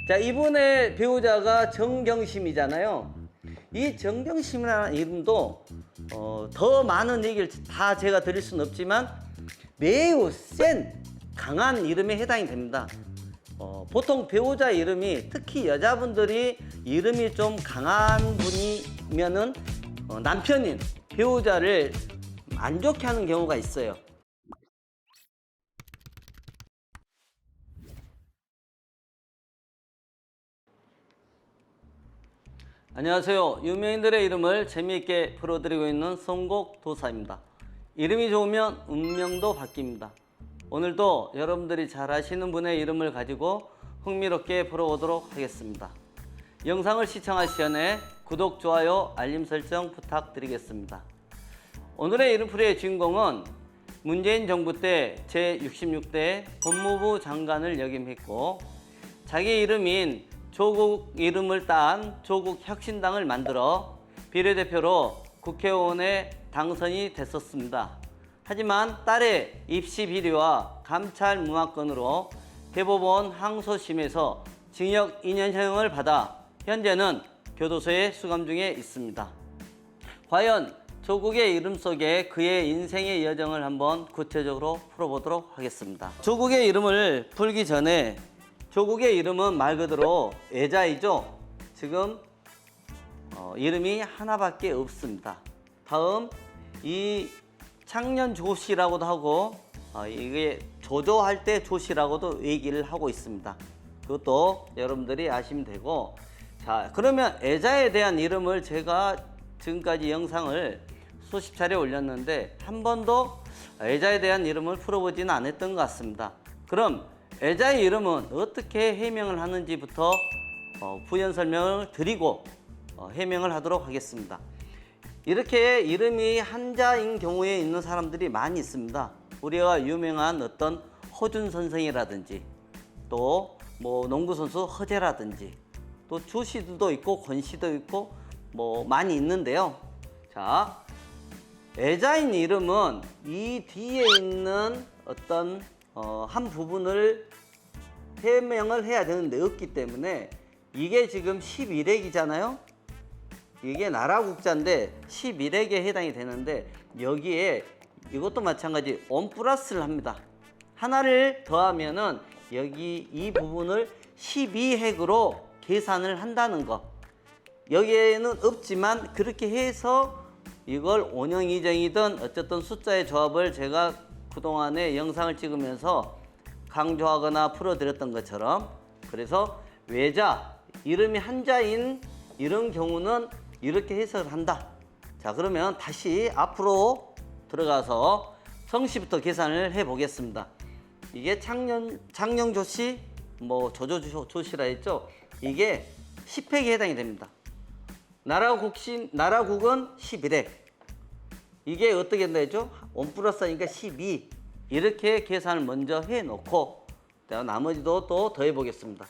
자, 이분의 배우자가 정경심이잖아요. 이 정경심이라는 이름도 더 많은 얘기를 다 제가 드릴 수는 없지만 매우 센 강한 이름에 해당이 됩니다. 보통 배우자 이름이, 특히 여자분들이 이름이 좀 강한 분이면은 남편인 배우자를 안 좋게 하는 경우가 있어요. 안녕하세요. 유명인들의 이름을 재미있게 풀어드리고 있는 선곡도사입니다. 이름이 좋으면 운명도 바뀝니다. 오늘도 여러분들이 잘 아시는 분의 이름을 가지고 흥미롭게 풀어보도록 하겠습니다. 영상을 시청하시기 전에 구독, 좋아요, 알림 설정 부탁드리겠습니다. 오늘의 이름풀이의 주인공은 문재인 정부 때 제66대 법무부 장관을 역임했고, 자기 이름인 조국 이름을 딴 조국혁신당을 만들어 비례대표로 국회의원에 당선이 됐었습니다. 하지만 딸의 입시 비리와 감찰 무마건으로 대법원 항소심에서 징역 2년형을 받아 현재는 교도소에 수감 중에 있습니다. 과연 조국의 이름 속에 그의 인생의 여정을 한번 구체적으로 풀어보도록 하겠습니다. 조국의 이름을 풀기 전에, 조국의 이름은 말 그대로 애자이죠. 지금 이름이 하나밖에 없습니다. 다음, 이 창년 조씨라고도 하고 이게 조조할 때 조씨라고도 얘기를 하고 있습니다. 그것도 여러분들이 아시면 되고, 자, 그러면 애자에 대한 이름을 제가 지금까지 영상을 수십 차례 올렸는데 한 번도 애자에 대한 이름을 풀어보지는 않았던 것 같습니다. 그럼 애자의 이름은 어떻게 해명을 하는지부터 부연 설명을 드리고 해명을 하도록 하겠습니다. 이렇게 이름이 한자인 경우에 있는 사람들이 많이 있습니다. 우리가 유명한 어떤 허준 선생이라든지, 또 뭐 농구선수 허재라든지, 또 주씨도 있고 권씨도 있고 뭐 많이 있는데요. 자, 애자인 이름은 이 뒤에 있는 어떤 한 부분을 해명을 해야 되는데 없기 때문에, 이게 지금 11액이잖아요. 이게 나라국자인데 11액에 해당이 되는데, 여기에 이것도 마찬가지 온 플러스를 합니다. 하나를 더하면은 여기 이 부분을 12핵으로 계산을 한다는 거. 여기에는 없지만 그렇게 해서 이걸 5령 2정이든 어쨌든 숫자의 조합을 제가 그동안에 영상을 찍으면서 강조하거나 풀어드렸던 것처럼, 그래서 외자, 이름이 한자인 이런 경우는 이렇게 해석을 한다. 자, 그러면 다시 앞으로 들어가서 성씨부터 계산을 해 보겠습니다. 이게 창녕조씨, 뭐 조조조씨라 했죠. 이게 10획에 해당이 됩니다. 나라국은 11액. 이게 어떻게 되죠? 1 플러스 하니까 12. 이렇게 계산을 먼저 해 놓고 나머지도 또 더해 보겠습니다.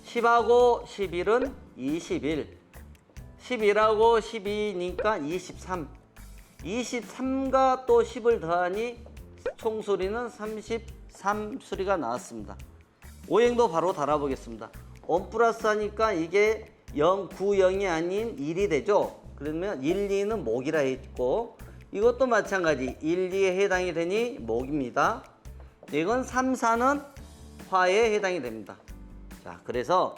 10하고 11은 21. 11하고 12니까 23. 23과 또 10을 더하니 총수리는 33수리가 나왔습니다. 오행도 바로 달아보겠습니다. 1 플러스 하니까 이게 0, 9, 0이 아닌 1이 되죠. 그러면 1, 2는 목이라 했고, 이것도 마찬가지 1, 2에 해당이 되니 목입니다. 이건 3, 4는 화에 해당이 됩니다. 자, 그래서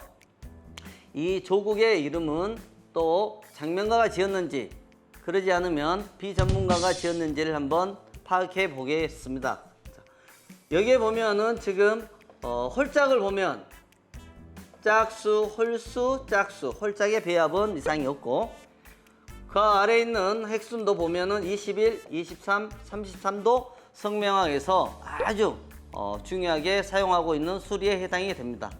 이 조국의 이름은 또 장명가가 지었는지, 그러지 않으면 비전문가가 지었는지를 한번 파악해 보겠습니다. 자, 여기에 보면은 지금 홀짝을 보면 짝수, 홀수, 짝수, 홀짝의 배합은 이상이 없고, 그 아래에 있는 핵순도 보면은 21, 23, 33도 성명학에서 아주 중요하게 사용하고 있는 수리에 해당이 됩니다.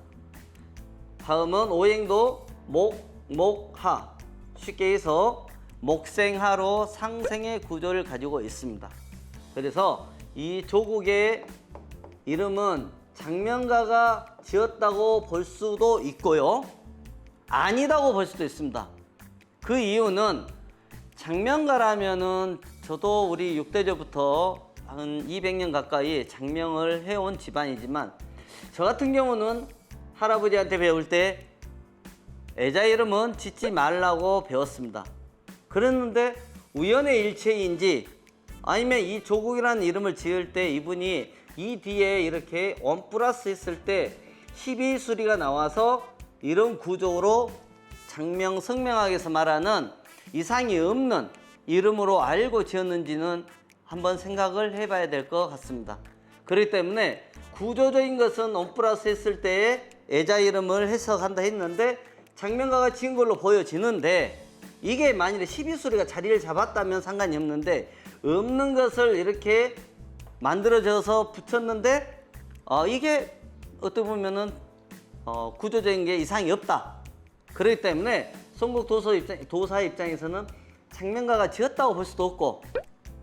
다음은 오행도 목, 하. 쉽게 해서 목생하로 상생의 구조를 가지고 있습니다. 그래서 이 조국의 이름은 장명가가 지었다고 볼 수도 있고요, 아니다고 볼 수도 있습니다. 그 이유는 장명가라면은, 저도 우리 6대조부터 한 200년 가까이 장명을 해온 집안이지만, 저 같은 경우는 할아버지한테 배울 때 애자 이름은 짓지 말라고 배웠습니다. 그랬는데 우연의 일체인지 아니면 이 조국이라는 이름을 지을 때 이분이 이 뒤에 이렇게 원 플러스 했을 때 12수리가 나와서 이런 구조로 장명 성명학에서 말하는 이상이 없는 이름으로 알고 지었는지는 한번 생각을 해봐야 될 것 같습니다. 그렇기 때문에 구조적인 것은 원 플러스 했을 때의 애자 이름을 해석한다 했는데 장명가가 지은 걸로 보여지는데 이게 만일에 12수리가 자리를 잡았다면 상관이 없는데 없는 것을 이렇게 만들어져서 붙였는데 이게 어떻게 보면은 구조적인 게 이상이 없다. 그렇기 때문에 송곡 도사 입장에서는 장명가가 지었다고 볼 수도 없고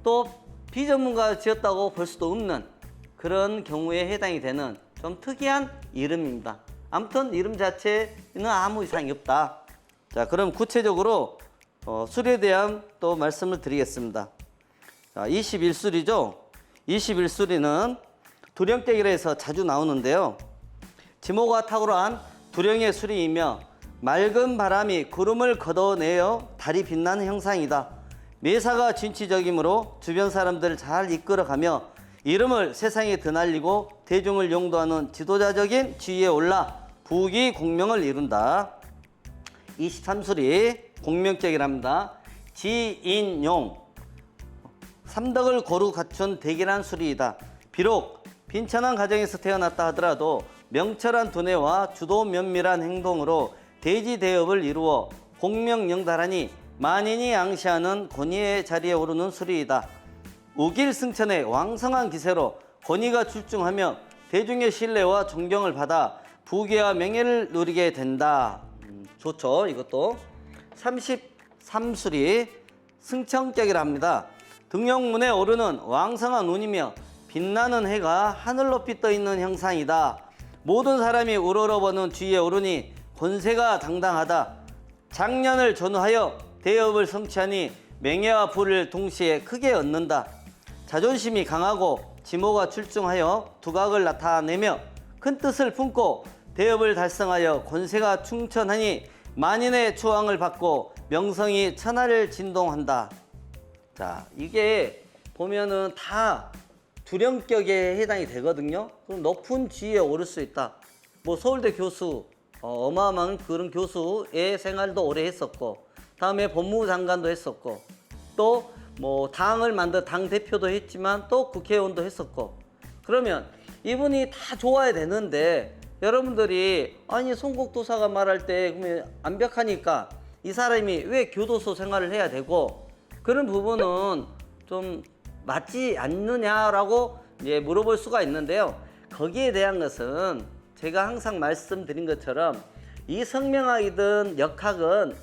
또 비전문가가 지었다고 볼 수도 없는 그런 경우에 해당이 되는 좀 특이한 이름입니다. 아무튼 이름 자체는 아무 이상이 없다. 자, 그럼 구체적으로 수리에 대한 또 말씀을 드리겠습니다. 자, 21수리죠. 21수리는 두령대기라 해서 자주 나오는데요. 지모가 탁월한 두령의 수리이며 맑은 바람이 구름을 걷어내어 달이 빛나는 형상이다. 매사가 진취적이므로 주변 사람들을 잘 이끌어가며 이름을 세상에 드날리고 대중을 용도하는 지도자적인 지위에 올라 부귀 공명을 이룬다. 23수리 공명격이랍니다. 지인용 삼덕을 고루 갖춘 대기란 수리이다. 비록 빈천한 가정에서 태어났다 하더라도 명철한 두뇌와 주도 면밀한 행동으로 대지대업을 이루어 공명영달하니 만인이 앙시하는 권위의 자리에 오르는 수리이다. 우길승천의 왕성한 기세로 권위가 출중하며 대중의 신뢰와 존경을 받아 부귀와 명예를 누리게 된다. 좋죠, 이것도. 33수리 승천격이라 합니다. 등용문에 오르는 왕성한 운이며 빛나는 해가 하늘 높이 떠 있는 형상이다. 모든 사람이 우러러보는 뒤에 오르니 권세가 당당하다. 장년을 전후하여 대업을 성취하니 명예와 부를 동시에 크게 얻는다. 자존심이 강하고 지모가 출중하여 두각을 나타내며 큰 뜻을 품고 대업을 달성하여 권세가 충천하니 만인의 추앙을 받고 명성이 천하를 진동한다. 자, 이게 보면은 다 두령격에 해당이 되거든요. 그럼 높은 지위에 오를 수 있다. 뭐 서울대 교수, 어마어마한 그런 교수의 생활도 오래 했었고, 다음에 법무부 장관도 했었고, 또 뭐 당을 만든 당 대표도 했지만 또 국회의원도 했었고. 그러면 이분이 다 좋아야 되는데 여러분들이 아니 송곡도사가 말할 때 그러면 완벽하니까 이 사람이 왜 교도소 생활을 해야 되고 그런 부분은 좀 맞지 않느냐라고 이제 물어볼 수가 있는데요. 거기에 대한 것은 제가 항상 말씀드린 것처럼 이 성명학이든 역학은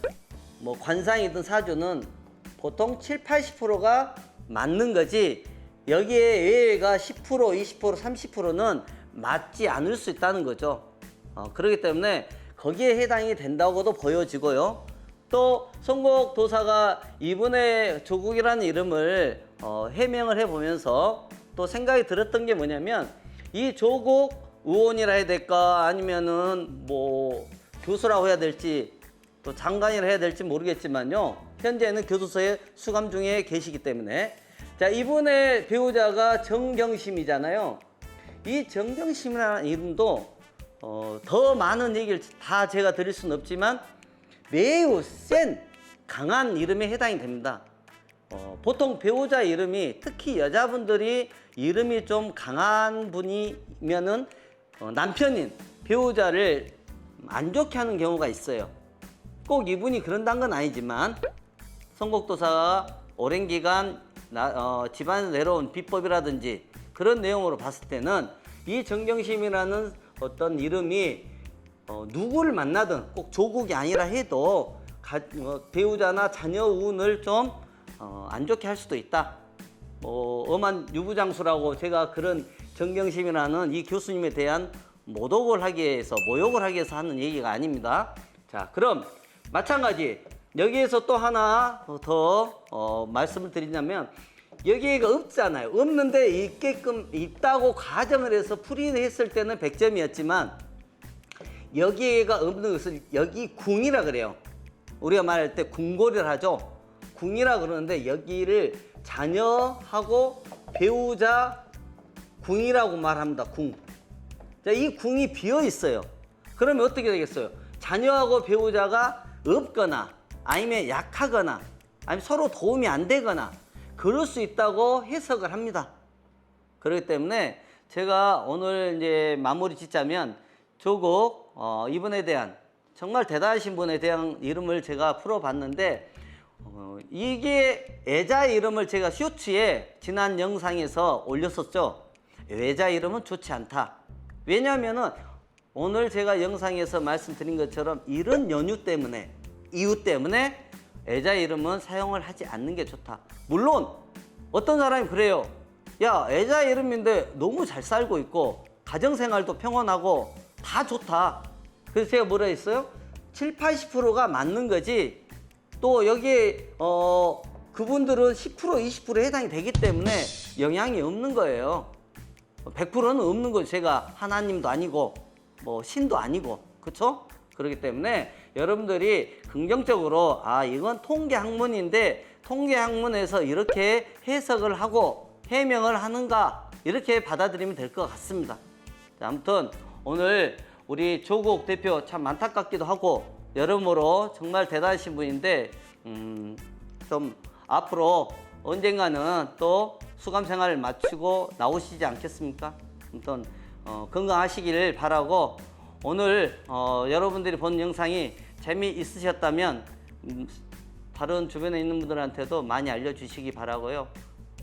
뭐 관상이든 사주는 보통 7, 80%가 맞는 거지 여기에 외외가 10%, 20%, 30%는 맞지 않을 수 있다는 거죠. 그렇기 때문에 거기에 해당이 된다고도 보여지고요. 또 송곡도사가 이분의 조국이라는 이름을 해명을 해보면서 또 생각이 들었던 게 뭐냐면 이 조국 의원이라 해야 될까 아니면은 뭐 교수라고 해야 될지 또 장관이라 해야 될지 모르겠지만요. 현재는 교도소에 수감 중에 계시기 때문에 자, 이분의 배우자가 정경심이잖아요. 이 정경심이라는 이름도 더 많은 얘기를 다 제가 드릴 수는 없지만 매우 센 강한 이름에 해당이 됩니다. 보통 배우자 이름이 특히 여자분들이 이름이 좀 강한 분이면은 남편인 배우자를 안 좋게 하는 경우가 있어요. 꼭 이분이 그런다는 건 아니지만 송곡도사가 오랜 기간 집안에서 내려온 비법이라든지 그런 내용으로 봤을 때는 이 정경심이라는 어떤 이름이 누구를 만나든 꼭 조국이 아니라 해도 배우자나 자녀 운을 좀 안 좋게 할 수도 있다. 엄한 유부장수라고 제가 그런 정경심이라는 이 교수님에 대한 모독을 하기 위해서 모욕을 하기 위해서 하는 얘기가 아닙니다. 자, 그럼 마찬가지 여기에서 또 하나 더 말씀을 드리자면 여기가 없잖아요. 없는데 있게끔 있다고 가정을 해서 풀이했을 때는 100점이었지만 여기가 없는 것을 여기 궁이라 그래요. 우리가 말할 때 궁궐이라 하죠. 궁이라 그러는데 여기를 자녀하고 배우자 궁이라고 말합니다. 궁. 자, 이 궁이 비어 있어요. 그러면 어떻게 되겠어요? 자녀하고 배우자가 없거나 아니면 약하거나 아니면 서로 도움이 안 되거나 그럴 수 있다고 해석을 합니다. 그렇기 때문에 제가 오늘 이제 마무리 짓자면 조국 이분에 대한 정말 대단하신 분에 대한 이름을 제가 풀어봤는데 이게 애자 이름을 제가 쇼츠에 지난 영상에서 올렸었죠. 애자 이름은 좋지 않다. 왜냐하면은 오늘 제가 영상에서 말씀드린 것처럼 이런 연유 때문에 이유 때문에 애자 이름은 사용을 하지 않는 게 좋다. 물론 어떤 사람이 그래요. 야, 애자 이름인데 너무 잘 살고 있고 가정생활도 평온하고 다 좋다. 그래서 제가 뭐라 했어요? 7, 80%가 맞는 거지. 또 여기에 그분들은 10%, 20%에 해당이 되기 때문에 영향이 없는 거예요. 100%는 없는 거죠. 제가 하나님도 아니고 뭐 신도 아니고 그렇죠? 그렇기 때문에 여러분들이 긍정적으로 이건 통계 학문인데 통계 학문에서 이렇게 해석을 하고 해명을 하는가 이렇게 받아들이면 될 것 같습니다. 자, 아무튼 오늘 우리 조국 대표 참 안타깝기도 하고 여러모로 정말 대단하신 분인데 좀 앞으로 언젠가는 또 수감 생활을 마치고 나오시지 않겠습니까? 아무튼 건강하시기를 바라고 오늘 여러분들이 본 영상이 재미있으셨다면 다른 주변에 있는 분들한테도 많이 알려주시기 바라고요.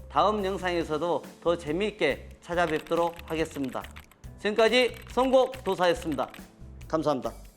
다음 영상에서도 더 재미있게 찾아뵙도록 하겠습니다. 지금까지 성곡도사였습니다. 감사합니다.